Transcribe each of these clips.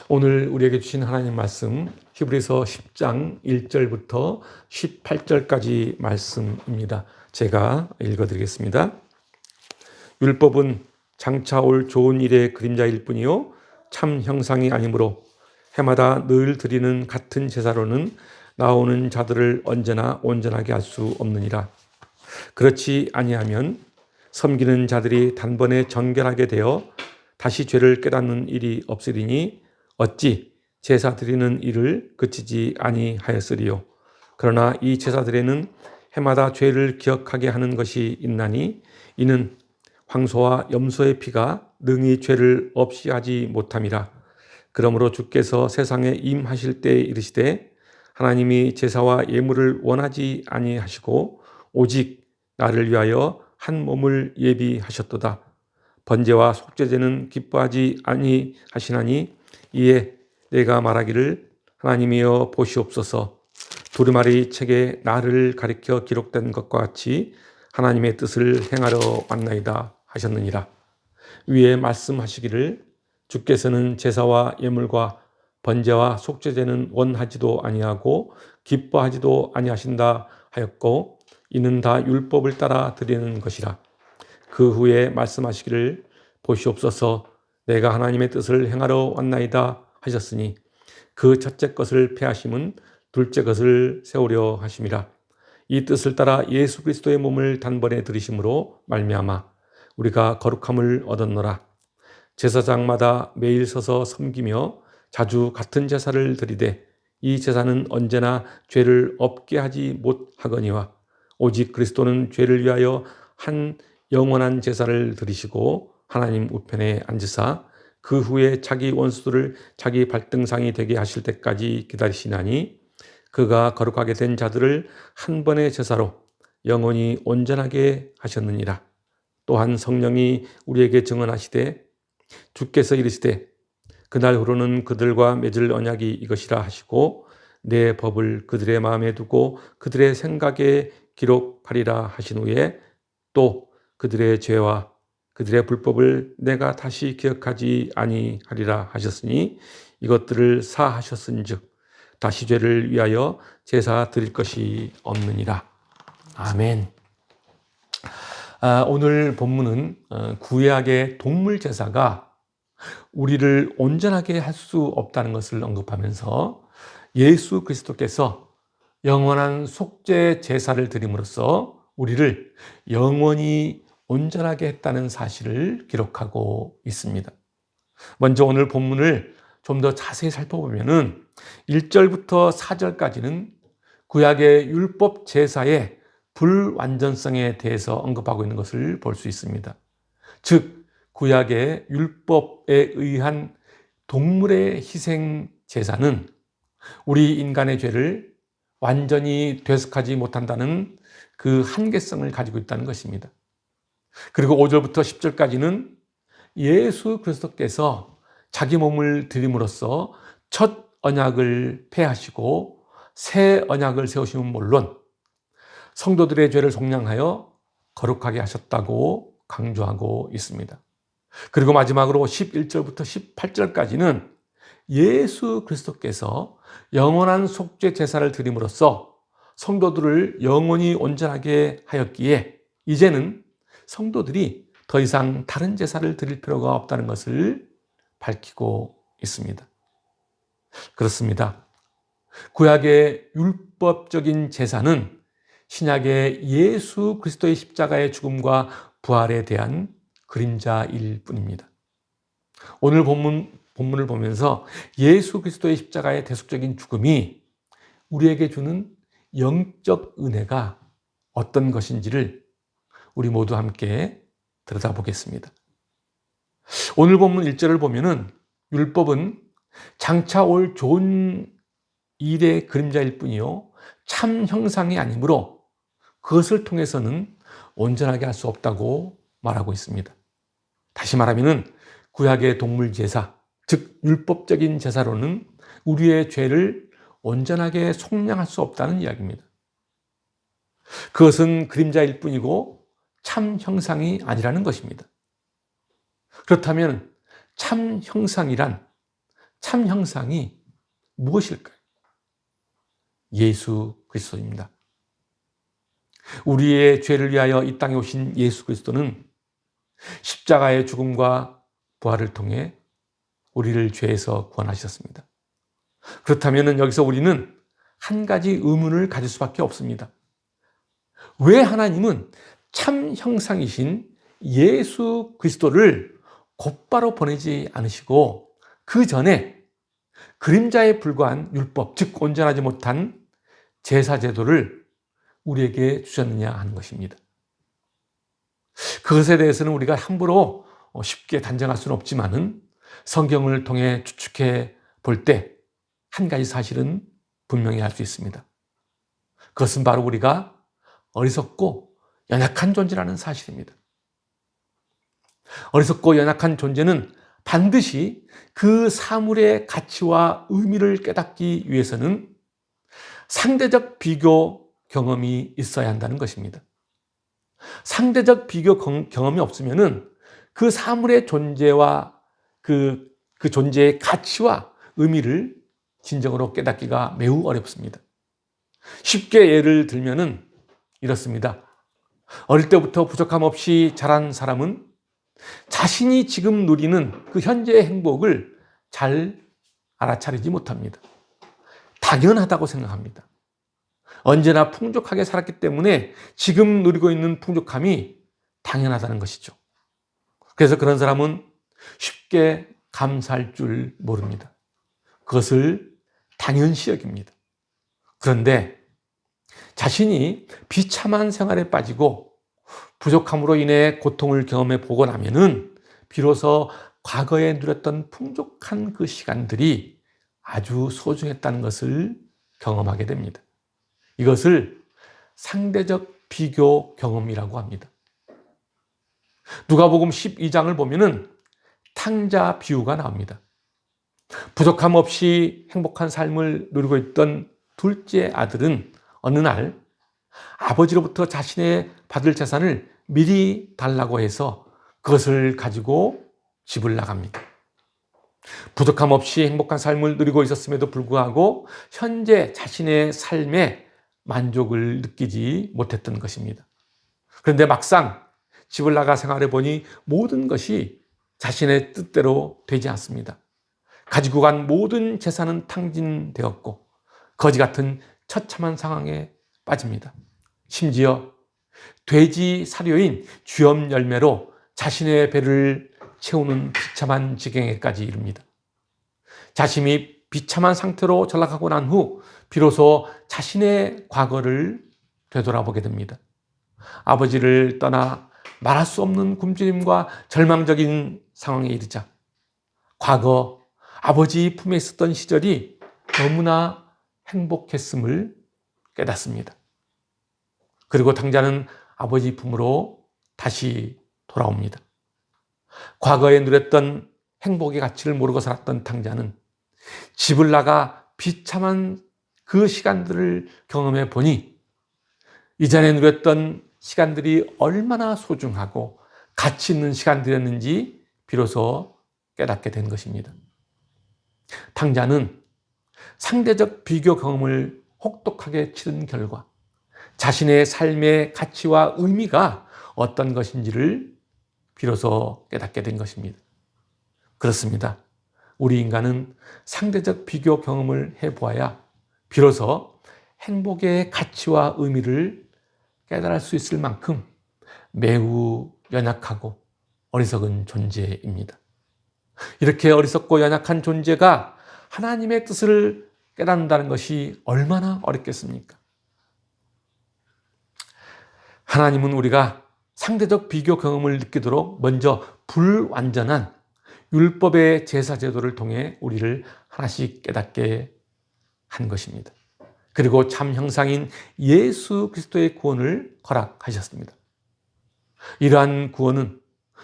오늘 우리에게 주신 하나님 말씀 히브리서 10장 1절부터 18절까지 말씀입니다. 제가 읽어드리겠습니다. 율법은 장차 올 좋은 일의 그림자일 뿐이요 참 형상이 아니므로 해마다 늘 드리는 같은 제사로는 나오는 자들을 언제나 온전하게 할 수 없느니라. 그렇지 아니하면 섬기는 자들이 단번에 정결하게 되어 다시 죄를 깨닫는 일이 없으리니 어찌 제사 드리는 일을 그치지 아니하였으리요. 그러나 이 제사들에는 해마다 죄를 기억하게 하는 것이 있나니 이는 황소와 염소의 피가 능히 죄를 없이 하지 못함이라. 그러므로 주께서 세상에 임하실 때에 이르시되 하나님이 제사와 예물을 원하지 아니하시고 오직 나를 위하여 한 몸을 예비하셨도다. 번제와 속죄제는 기뻐하지 아니하시나니 이에 내가 말하기를 하나님이여 보시옵소서. 두루마리 책에 나를 가리켜 기록된 것과 같이 하나님의 뜻을 행하러 왔나이다 하셨느니라. 위에 말씀하시기를 주께서는 제사와 예물과 번제와 속죄제는 원하지도 아니하고 기뻐하지도 아니하신다 하였고 이는 다 율법을 따라 드리는 것이라. 그 후에 말씀하시기를 보시옵소서. 내가 하나님의 뜻을 행하러 왔나이다 하셨으니 그 첫째 것을 폐하심은 둘째 것을 세우려 하심이라. 이 뜻을 따라 예수 그리스도의 몸을 단번에 들이심으로 말미암아 우리가 거룩함을 얻었노라. 제사장마다 매일 서서 섬기며 자주 같은 제사를 드리되 이 제사는 언제나 죄를 없게 하지 못하거니와 오직 그리스도는 죄를 위하여 한 영원한 제사를 드리시고 하나님 우편에 앉으사 그 후에 자기 원수들을 자기 발등상이 되게 하실 때까지 기다리시나니 그가 거룩하게 된 자들을 한 번의 제사로 영원히 온전하게 하셨느니라. 또한 성령이 우리에게 증언하시되 주께서 이르시되 그날 후로는 그들과 맺을 언약이 이것이라 하시고 내 법을 그들의 마음에 두고 그들의 생각에 기록하리라 하신 후에 또 그들의 죄와 그들의 불법을 내가 다시 기억하지 아니하리라 하셨으니 이것들을 사하셨은즉 다시 죄를 위하여 제사 드릴 것이 없느니라. 아멘. 오늘 본문은 구약의 동물 제사가 우리를 온전하게 할 수 없다는 것을 언급하면서 예수 그리스도께서 영원한 속죄 제사를 드림으로써 우리를 영원히 온전하게 했다는 사실을 기록하고 있습니다. 먼저 오늘 본문을 좀 더 자세히 살펴보면은 1절부터 4절까지는 구약의 율법 제사의 불완전성에 대해서 언급하고 있는 것을 볼 수 있습니다. 즉 구약의 율법에 의한 동물의 희생 제사는 우리 인간의 죄를 완전히 되속하지 못한다는 그 한계성을 가지고 있다는 것입니다. 그리고 5절부터 10절까지는 예수 그리스도께서 자기 몸을 드림으로써 첫 언약을 폐하시고 새 언약을 세우심은 물론 성도들의 죄를 속량하여 거룩하게 하셨다고 강조하고 있습니다. 그리고 마지막으로 11절부터 18절까지는 예수 그리스도께서 영원한 속죄 제사를 드림으로써 성도들을 영원히 온전하게 하였기에 이제는 성도들이 더 이상 다른 제사를 드릴 필요가 없다는 것을 밝히고 있습니다. 그렇습니다. 구약의 율법적인 제사는 신약의 예수 그리스도의 십자가의 죽음과 부활에 대한 그림자일 뿐입니다. 오늘 본문을 보면서 예수 그리스도의 십자가의 대속적인 죽음이 우리에게 주는 영적 은혜가 어떤 것인지를 우리 모두 함께 들여다보겠습니다. 오늘 본문 1절을 보면은 율법은 장차 올 좋은 일의 그림자일 뿐이요 참 형상이 아니므로 그것을 통해서는 온전하게 할 수 없다고 말하고 있습니다. 다시 말하면은 구약의 동물 제사, 즉 율법적인 제사로는 우리의 죄를 온전하게 속량할 수 없다는 이야기입니다. 그것은 그림자일 뿐이고 참 형상이 아니라는 것입니다. 그렇다면 참 형상이란 참 형상이 무엇일까요? 예수 그리스도입니다. 우리의 죄를 위하여 이 땅에 오신 예수 그리스도는 십자가의 죽음과 부활을 통해 우리를 죄에서 구원하셨습니다. 그렇다면 여기서 우리는 한 가지 의문을 가질 수밖에 없습니다. 왜 하나님은 참 형상이신 예수 그리스도를 곧바로 보내지 않으시고 그 전에 그림자에 불과한 율법, 즉 온전하지 못한 제사 제도를 우리에게 주셨느냐 하는 것입니다. 그것에 대해서는 우리가 함부로 쉽게 단정할 수는 없지만은 성경을 통해 추측해 볼 때 한 가지 사실은 분명히 알 수 있습니다. 그것은 바로 우리가 어리석고 연약한 존재라는 사실입니다. 어리석고 연약한 존재는 반드시 그 사물의 가치와 의미를 깨닫기 위해서는 상대적 비교 경험이 있어야 한다는 것입니다. 상대적 비교 경험이 없으면은 그 사물의 존재와 그 존재의 가치와 의미를 진정으로 깨닫기가 매우 어렵습니다. 쉽게 예를 들면은 이렇습니다. 어릴 때부터 부족함 없이 자란 사람은 자신이 지금 누리는 그 현재의 행복을 잘 알아차리지 못합니다. 당연하다고 생각합니다. 언제나 풍족하게 살았기 때문에 지금 누리고 있는 풍족함이 당연하다는 것이죠. 그래서 그런 사람은 쉽게 감사할 줄 모릅니다. 그것을 당연시 여깁니다. 그런데 자신이 비참한 생활에 빠지고 부족함으로 인해 고통을 경험해 보고 나면은 비로소 과거에 누렸던 풍족한 그 시간들이 아주 소중했다는 것을 경험하게 됩니다. 이것을 상대적 비교 경험이라고 합니다. 누가복음 12장을 보면은 탕자 비유가 나옵니다. 부족함 없이 행복한 삶을 누리고 있던 둘째 아들은 어느 날 아버지로부터 자신의 받을 재산을 미리 달라고 해서 그것을 가지고 집을 나갑니다. 부족함 없이 행복한 삶을 누리고 있었음에도 불구하고 현재 자신의 삶에 만족을 느끼지 못했던 것입니다. 그런데 막상 집을 나가 생활해 보니 모든 것이 자신의 뜻대로 되지 않습니다. 가지고 간 모든 재산은 탕진되었고 거지 같은 처참한 상황에 빠집니다. 심지어 돼지 사료인 쥐엄 열매로 자신의 배를 채우는 비참한 지경에까지 이릅니다. 자신이 비참한 상태로 전락하고 난 후 비로소 자신의 과거를 되돌아보게 됩니다. 아버지를 떠나 말할 수 없는 굶주림과 절망적인 상황에 이르자 과거 아버지 품에 있었던 시절이 너무나 행복했음을 깨닫습니다. 그리고 탕자는 아버지 품으로 다시 돌아옵니다. 과거에 누렸던 행복의 가치를 모르고 살았던 탕자는 집을 나가 비참한 그 시간들을 경험해 보니 이전에 누렸던 시간들이 얼마나 소중하고 가치 있는 시간들이었는지 비로소 깨닫게 된 것입니다. 탕자는 상대적 비교 경험을 혹독하게 치른 결과 자신의 삶의 가치와 의미가 어떤 것인지를 비로소 깨닫게 된 것입니다. 그렇습니다. 우리 인간은 상대적 비교 경험을 해보아야 비로소 행복의 가치와 의미를 깨달을 수 있을 만큼 매우 연약하고 어리석은 존재입니다. 이렇게 어리석고 연약한 존재가 하나님의 뜻을 깨닫는다는 것이 얼마나 어렵겠습니까? 하나님은 우리가 상대적 비교 경험을 느끼도록 먼저 불완전한 율법의 제사 제도를 통해 우리를 하나씩 깨닫게 한 것입니다. 그리고 참 형상인 예수 그리스도의 구원을 허락하셨습니다. 이러한 구원은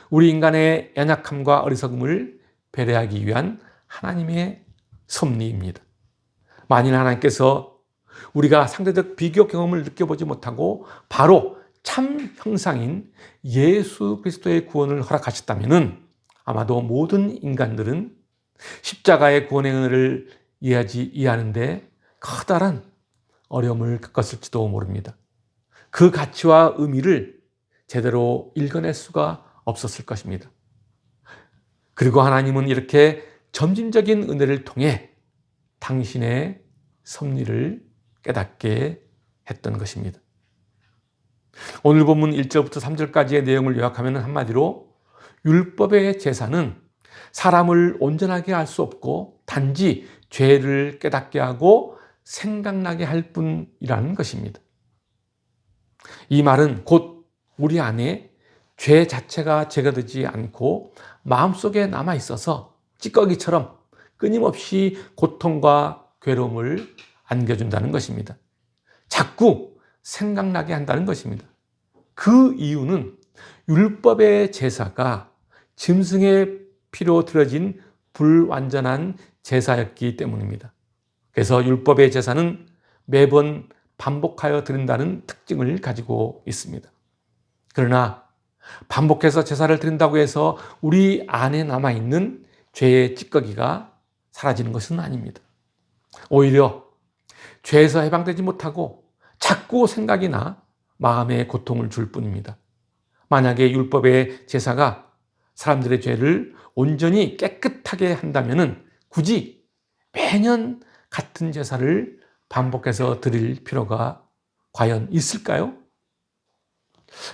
우리 인간의 연약함과 어리석음을 배려하기 위한 하나님의 섭리입니다. 만일 하나님께서 우리가 상대적 비교 경험을 느껴보지 못하고 바로 참 형상인 예수 그리스도의 구원을 허락하셨다면 아마도 모든 인간들은 십자가의 구원의 은혜를 이해하는데 커다란 어려움을 겪었을지도 모릅니다. 그 가치와 의미를 제대로 읽어낼 수가 없었을 것입니다. 그리고 하나님은 이렇게 점진적인 은혜를 통해 당신의 섭리를 깨닫게 했던 것입니다. 오늘 본문 1절부터 3절까지의 내용을 요약하면 한마디로 율법의 제사는 사람을 온전하게 할 수 없고 단지 죄를 깨닫게 하고 생각나게 할 뿐이라는 것입니다. 이 말은 곧 우리 안에 죄 자체가 제거되지 않고 마음속에 남아 있어서 찌꺼기처럼 끊임없이 고통과 괴로움을 안겨준다는 것입니다. 자꾸 생각나게 한다는 것입니다. 그 이유는 율법의 제사가 짐승의 피로 드려진 불완전한 제사였기 때문입니다. 그래서 율법의 제사는 매번 반복하여 드린다는 특징을 가지고 있습니다. 그러나 반복해서 제사를 드린다고 해서 우리 안에 남아있는 죄의 찌꺼기가 사라지는 것은 아닙니다. 오히려 죄에서 해방되지 못하고 자꾸 생각이 나 마음에 고통을 줄 뿐입니다. 만약에 율법의 제사가 사람들의 죄를 온전히 깨끗하게 한다면 굳이 매년 같은 제사를 반복해서 드릴 필요가 과연 있을까요?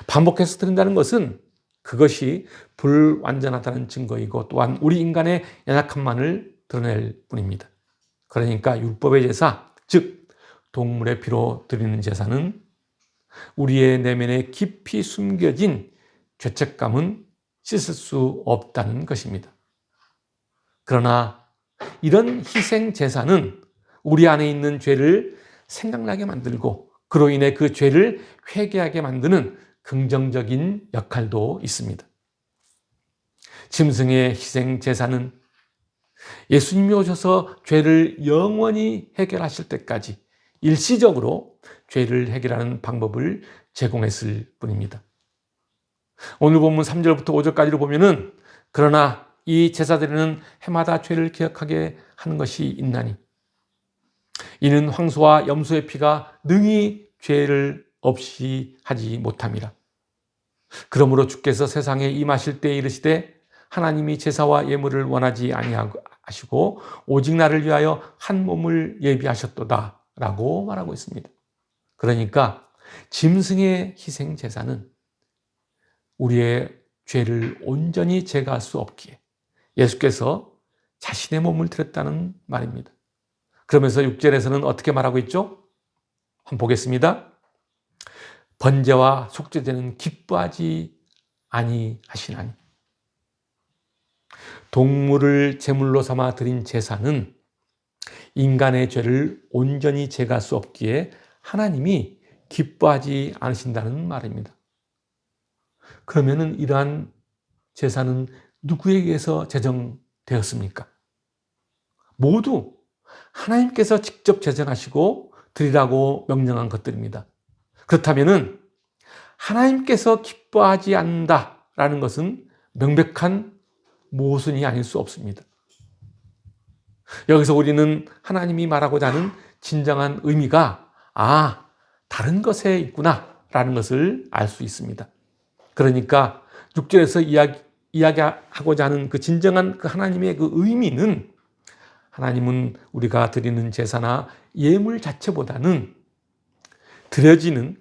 반복해서 드린다는 것은 그것이 불완전하다는 증거이고 또한 우리 인간의 연약함만을 드러낼 뿐입니다. 그러니까 율법의 제사, 즉 동물의 피로 드리는 제사는 우리의 내면에 깊이 숨겨진 죄책감은 씻을 수 없다는 것입니다. 그러나 이런 희생 제사는 우리 안에 있는 죄를 생각나게 만들고 그로 인해 그 죄를 회개하게 만드는 긍정적인 역할도 있습니다. 짐승의 희생 제사는 예수님이 오셔서 죄를 영원히 해결하실 때까지 일시적으로 죄를 해결하는 방법을 제공했을 뿐입니다. 오늘 본문 3절부터 5절까지를 보면은 그러나 이 제사드리는 해마다 죄를 기억하게 하는 것이 있나니 이는 황소와 염소의 피가 능히 죄를 없이 하지 못함이라. 그러므로 주께서 세상에 임하실 때에 이르시되 하나님이 제사와 예물을 원하지 아니하시고 오직 나를 위하여 한 몸을 예비하셨도다 라고 말하고 있습니다. 그러니까 짐승의 희생 제사는 우리의 죄를 온전히 제거할 수 없기에 예수께서 자신의 몸을 드렸다는 말입니다. 그러면서 6절에서는 어떻게 말하고 있죠? 한번 보겠습니다. 번제와 속죄제는 기뻐하지 아니하시나니. 동물을 제물로 삼아 드린 제사는 인간의 죄를 온전히 제거할 수 없기에 하나님이 기뻐하지 않으신다는 말입니다. 그러면은 이러한 제사는 누구에게 의해서 제정되었습니까? 모두 하나님께서 직접 제정하시고 드리라고 명령한 것들입니다. 그렇다면은 하나님께서 기뻐하지 않는다라는 것은 명백한 모순이 아닐 수 없습니다. 여기서 우리는 하나님이 말하고자 하는 진정한 의미가 다른 것에 있구나라는 것을 알 수 있습니다. 그러니까 6절에서 이야기하고자 하는 그 진정한 그 하나님의 그 의미는 하나님은 우리가 드리는 제사나 예물 자체보다는 드려지는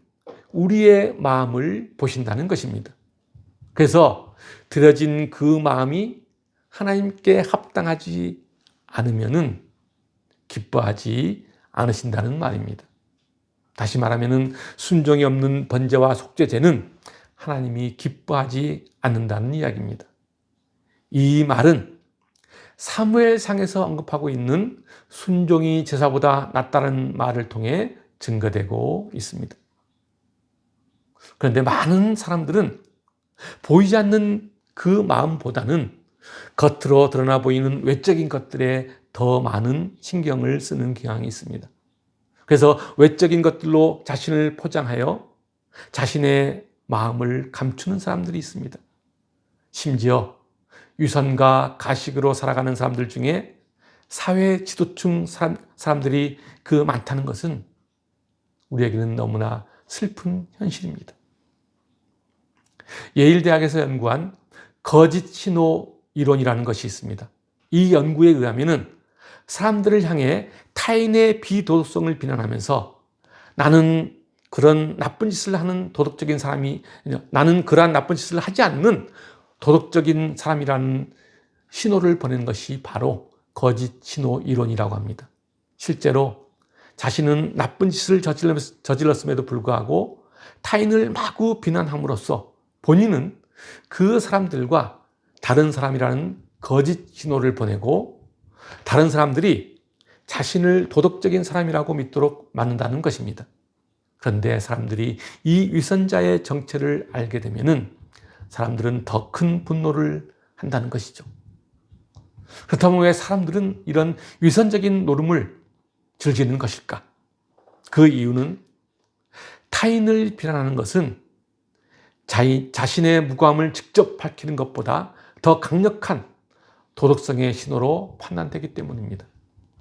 우리의 마음을 보신다는 것입니다. 그래서 드려진 그 마음이 하나님께 합당하지 않으면은 기뻐하지 않으신다는 말입니다. 다시 말하면은 순종이 없는 번제와 속죄제는 하나님이 기뻐하지 않는다는 이야기입니다. 이 말은 사무엘상에서 언급하고 있는 순종이 제사보다 낫다는 말을 통해 증거되고 있습니다. 그런데 많은 사람들은 보이지 않는 그 마음보다는 겉으로 드러나 보이는 외적인 것들에 더 많은 신경을 쓰는 경향이 있습니다. 그래서 외적인 것들로 자신을 포장하여 자신의 마음을 감추는 사람들이 있습니다. 심지어 위선과 가식으로 살아가는 사람들 중에 사회 지도층 사람들이 그 많다는 것은 우리에게는 너무나 슬픈 현실입니다. 예일대학에서 연구한 거짓 신호 이론이라는 것이 있습니다. 이 연구에 의하면 사람들을 향해 타인의 비도덕성을 비난하면서 나는 그런 나쁜 짓을 하는 도덕적인 사람이, 나는 그러한 나쁜 짓을 하지 않는 도덕적인 사람이라는 신호를 보내는 것이 바로 거짓 신호 이론이라고 합니다. 실제로 자신은 나쁜 짓을 저질렀음에도 불구하고 타인을 마구 비난함으로써 본인은 그 사람들과 다른 사람이라는 거짓 신호를 보내고 다른 사람들이 자신을 도덕적인 사람이라고 믿도록 만든다는 것입니다. 그런데 사람들이 이 위선자의 정체를 알게 되면은 사람들은 더 큰 분노를 한다는 것이죠. 그렇다면 왜 사람들은 이런 위선적인 노름을 즐기는 것일까? 그 이유는 타인을 비난하는 것은 자신의 무고함을 직접 밝히는 것보다 더 강력한 도덕성의 신호로 판단되기 때문입니다.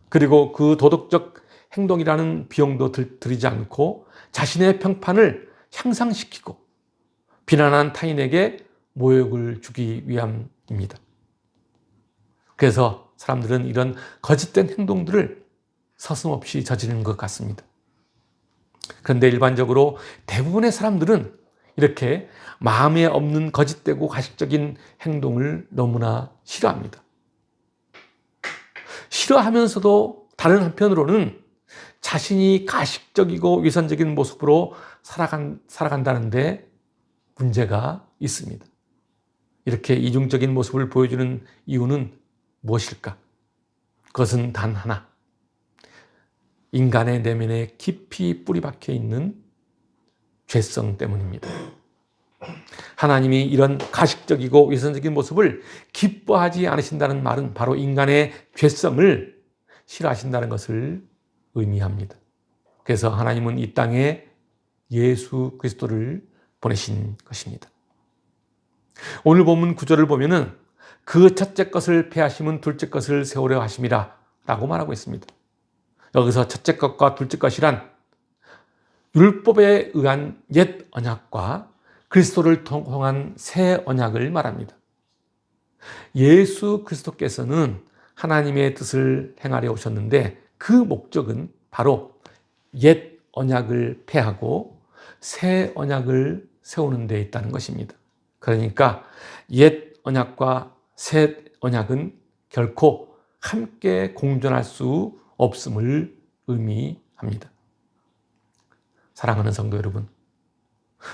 그리고 그 도덕적 행동이라는 비용도 들이지 않고 자신의 평판을 향상시키고 비난한 타인에게 모욕을 주기 위함입니다. 그래서 사람들은 이런 거짓된 행동들을 서슴없이 저지르는 것 같습니다. 그런데 일반적으로 대부분의 사람들은 이렇게 마음에 없는 거짓되고 가식적인 행동을 너무나 싫어합니다. 싫어하면서도 다른 한편으로는 자신이 가식적이고 위선적인 모습으로 살아간다는데 문제가 있습니다. 이렇게 이중적인 모습을 보여주는 이유는 무엇일까? 그것은 단 하나. 인간의 내면에 깊이 뿌리박혀 있는 죄성 때문입니다. 하나님이 이런 가식적이고 위선적인 모습을 기뻐하지 않으신다는 말은 바로 인간의 죄성을 싫어하신다는 것을 의미합니다. 그래서 하나님은 이 땅에 예수 그리스도를 보내신 것입니다. 오늘 본문 9절을 보면은 그 첫째 것을 폐하심은 둘째 것을 세우려 하심이라 라고 말하고 있습니다. 여기서 첫째 것과 둘째 것이란 율법에 의한 옛 언약과 그리스도를 통한 새 언약을 말합니다. 예수 그리스도께서는 하나님의 뜻을 행하려 오셨는데 그 목적은 바로 옛 언약을 폐하고 새 언약을 세우는 데 있다는 것입니다. 그러니까 옛 언약과 새 언약은 결코 함께 공존할 수 없음을 의미합니다. 사랑하는 성도 여러분,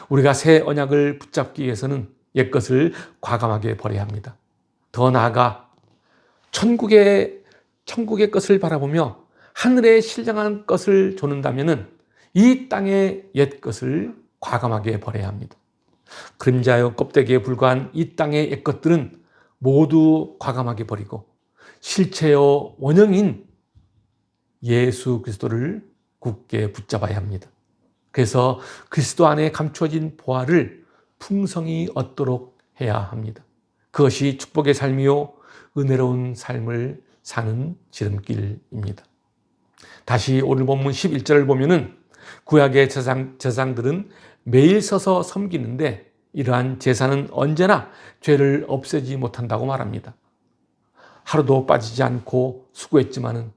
우리가 새 언약을 붙잡기 위해서는 옛것을 과감하게 버려야 합니다. 더 나아가 천국의 것을 바라보며 하늘의 신령한 것을 조는다면 이 땅의 옛것을 과감하게 버려야 합니다. 그림자요 껍데기에 불과한 이 땅의 옛것들은 모두 과감하게 버리고 실체요 원형인 예수 그리스도를 굳게 붙잡아야 합니다. 그래서 그리스도 안에 감추어진 보화를 풍성히 얻도록 해야 합니다. 그것이 축복의 삶이요 은혜로운 삶을 사는 지름길입니다. 다시 오늘 본문 11절을 보면은 구약의 제사장들은 매일 서서 섬기는데 이러한 제사는 언제나 죄를 없애지 못한다고 말합니다. 하루도 빠지지 않고 수고했지만은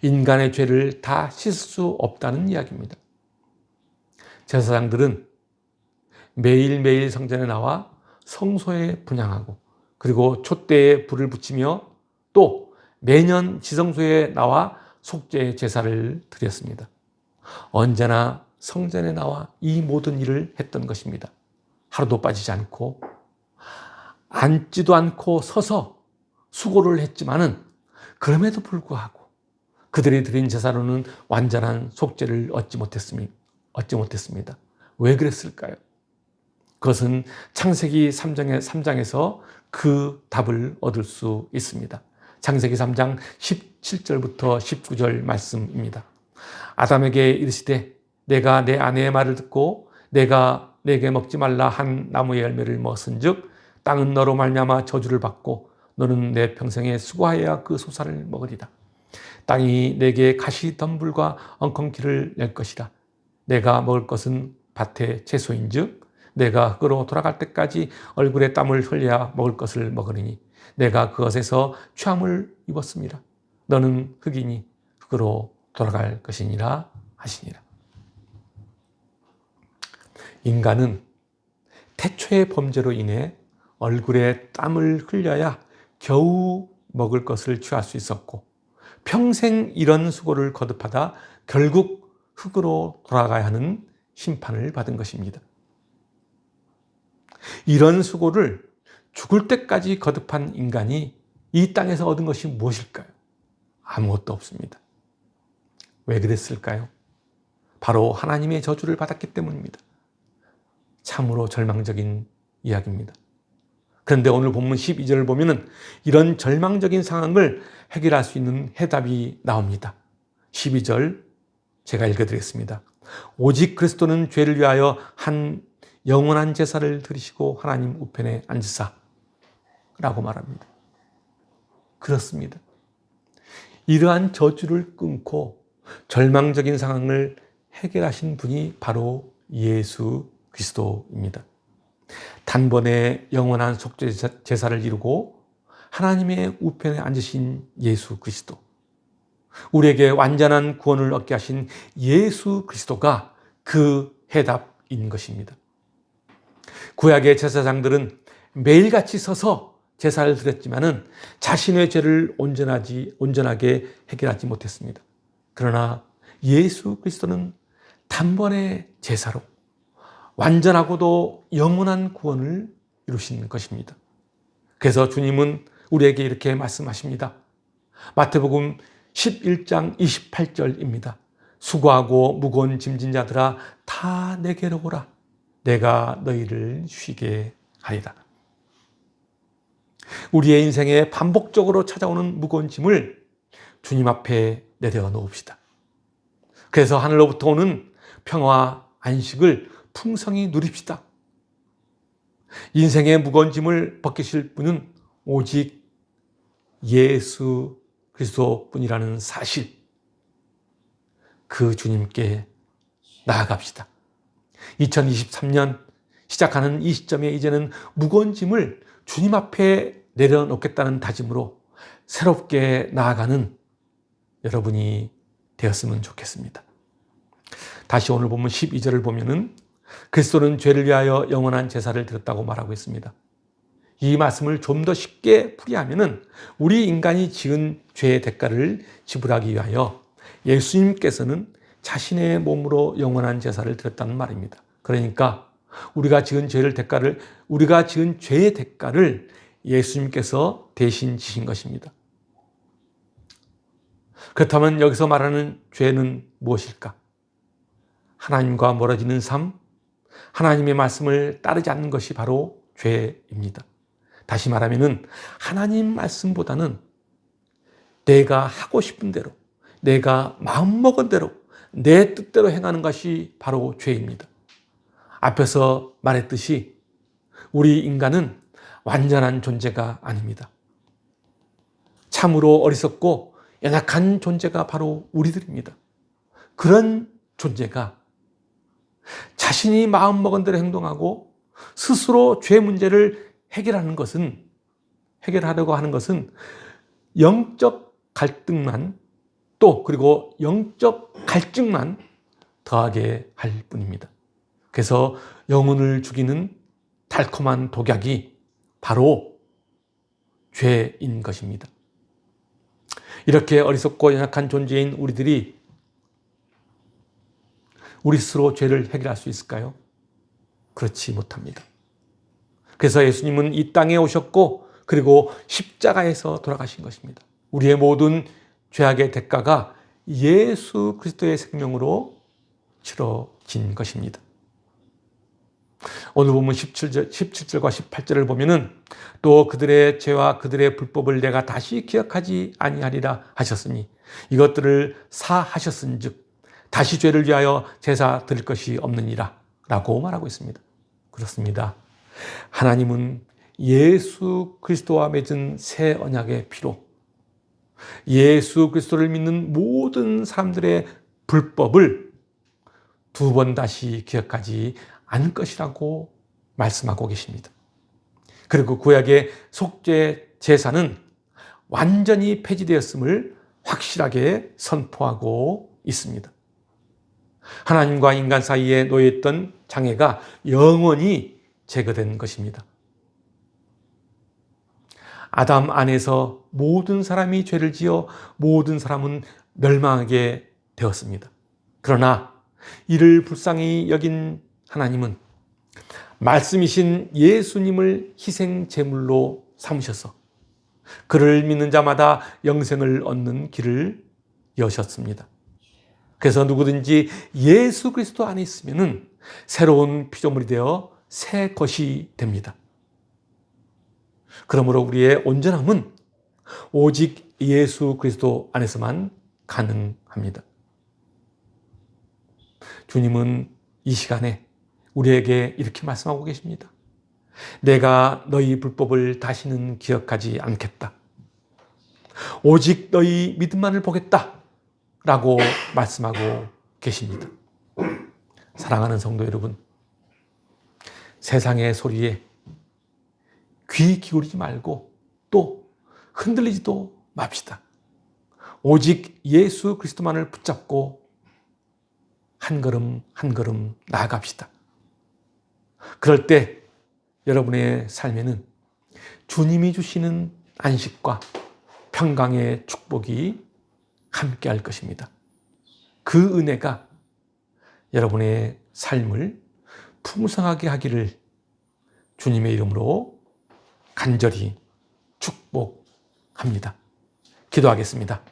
인간의 죄를 다 씻을 수 없다는 이야기입니다. 제사장들은 매일매일 성전에 나와 성소에 분향하고 그리고 촛대에 불을 붙이며 또 매년 지성소에 나와 속죄 제사를 드렸습니다. 언제나 성전에 나와 이 모든 일을 했던 것입니다. 하루도 빠지지 않고 앉지도 않고 서서 수고를 했지만은 그럼에도 불구하고 그들이 드린 제사로는 완전한 속죄를 얻지 못했습니다. 왜 그랬을까요? 그것은 창세기 3장에서 그 답을 얻을 수 있습니다. 창세기 3장 17절부터 19절 말씀입니다. 아담에게 이르시되 내가 내 아내의 말을 듣고 내가 내게 먹지 말라 한 나무의 열매를 먹었은즉 땅은 너로 말미암아 저주를 받고 너는 내 평생에 수고하여야 그 소사를 먹으리라. 땅이 내게 가시덤불과 엉겅퀴를 낼 것이라. 내가 먹을 것은 밭의 채소인즉 내가 흙으로 돌아갈 때까지 얼굴에 땀을 흘려야 먹을 것을 먹으리니 내가 그것에서 취함을 입었습니다. 너는 흙이니 흙으로 돌아갈 것이니라 하시니라. 인간은 태초의 범죄로 인해 얼굴에 땀을 흘려야 겨우 먹을 것을 취할 수 있었고 평생 이런 수고를 거듭하다 결국 흙으로 돌아가야 하는 심판을 받은 것입니다. 이런 수고를 죽을 때까지 거듭한 인간이 이 땅에서 얻은 것이 무엇일까요? 아무것도 없습니다. 왜 그랬을까요? 바로 하나님의 저주를 받았기 때문입니다. 참으로 절망적인 이야기입니다. 그런데 오늘 본문 12절을 보면은 이런 절망적인 상황을 해결할 수 있는 해답이 나옵니다. 12절 제가 읽어드리겠습니다. 오직 그리스도는 죄를 위하여 한 영원한 제사를 드리시고 하나님 우편에 앉으사 라고 말합니다. 그렇습니다. 이러한 저주를 끊고 절망적인 상황을 해결하신 분이 바로 예수 그리스도입니다. 단번에 영원한 속죄 제사를 이루고 하나님의 우편에 앉으신 예수 그리스도, 우리에게 완전한 구원을 얻게 하신 예수 그리스도가 그 해답인 것입니다. 구약의 제사장들은 매일같이 서서 제사를 드렸지만은 자신의 죄를 온전하게 해결하지 못했습니다. 그러나 예수 그리스도는 단번에 제사로 완전하고도 영원한 구원을 이루신 것입니다. 그래서 주님은 우리에게 이렇게 말씀하십니다. 마태복음 11장 28절입니다. 수고하고 무거운 짐진 자들아 다 내게로 오라. 내가 너희를 쉬게 하리라. 우리의 인생에 반복적으로 찾아오는 무거운 짐을 주님 앞에 내려놓읍시다. 그래서 하늘로부터 오는 평화와 안식을 풍성히 누립시다. 인생의 무거운 짐을 벗기실 분은 오직 예수 그리스도뿐이라는 사실, 그 주님께 나아갑시다. 2023년 시작하는 이 시점에 이제는 무거운 짐을 주님 앞에 내려놓겠다는 다짐으로 새롭게 나아가는 여러분이 되었으면 좋겠습니다. 다시 오늘 본문 12절을 보면은 그리스도는 죄를 위하여 영원한 제사를 드렸다고 말하고 있습니다. 이 말씀을 좀 더 쉽게 풀이하면은 우리 인간이 지은 죄의 대가를 지불하기 위하여 예수님께서는 자신의 몸으로 영원한 제사를 드렸다는 말입니다. 그러니까 우리가 지은 죄의 대가를 예수님께서 대신 지신 것입니다. 그렇다면 여기서 말하는 죄는 무엇일까? 하나님과 멀어지는 삶, 하나님의 말씀을 따르지 않는 것이 바로 죄입니다. 다시 말하면은 하나님 말씀보다는 내가 하고 싶은 대로, 내가 마음먹은 대로, 내 뜻대로 행하는 것이 바로 죄입니다. 앞에서 말했듯이 우리 인간은 완전한 존재가 아닙니다. 참으로 어리석고 연약한 존재가 바로 우리들입니다. 그런 존재가 자신이 마음먹은 대로 행동하고 스스로 죄 문제를 해결하려고 하는 것은 영적 갈등만 그리고 영적 갈증만 더하게 할 뿐입니다. 그래서 영혼을 죽이는 달콤한 독약이 바로 죄인 것입니다. 이렇게 어리석고 연약한 존재인 우리들이 우리 스스로 죄를 해결할 수 있을까요? 그렇지 못합니다. 그래서 예수님은 이 땅에 오셨고 그리고 십자가에서 돌아가신 것입니다. 우리의 모든 죄악의 대가가 예수 그리스도의 생명으로 치러진 것입니다. 오늘 보면 17절과 18절을 보면은 또 그들의 죄와 그들의 불법을 내가 다시 기억하지 아니하리라 하셨으니 이것들을 사하셨은즉 다시 죄를 위하여 제사 드릴 것이 없느니라 라고 말하고 있습니다. 그렇습니다. 하나님은 예수 그리스도와 맺은 새 언약의 피로 예수 그리스도를 믿는 모든 사람들의 불법을 두 번 다시 기억하지 않을 것이라고 말씀하고 계십니다. 그리고 구약의 속죄 제사는 완전히 폐지되었음을 확실하게 선포하고 있습니다. 하나님과 인간 사이에 놓여있던 장애가 영원히 제거된 것입니다. 아담 안에서 모든 사람이 죄를 지어 모든 사람은 멸망하게 되었습니다. 그러나 이를 불쌍히 여긴 하나님은 말씀이신 예수님을 희생 제물로 삼으셔서 그를 믿는 자마다 영생을 얻는 길을 여셨습니다. 그래서 누구든지 예수 그리스도 안에 있으면 새로운 피조물이 되어 새 것이 됩니다. 그러므로 우리의 온전함은 오직 예수 그리스도 안에서만 가능합니다. 주님은 이 시간에 우리에게 이렇게 말씀하고 계십니다. 내가 너희 불법을 다시는 기억하지 않겠다. 오직 너희 믿음만을 보겠다. 라고 말씀하고 계십니다. 사랑하는 성도 여러분, 세상의 소리에 귀 기울이지 말고 또 흔들리지도 맙시다. 오직 예수 그리스도만을 붙잡고 한 걸음 한 걸음 나아갑시다. 그럴 때 여러분의 삶에는 주님이 주시는 안식과 평강의 축복이 함께 할 것입니다. 그 은혜가 여러분의 삶을 풍성하게 하기를 주님의 이름으로 간절히 축복합니다. 기도하겠습니다.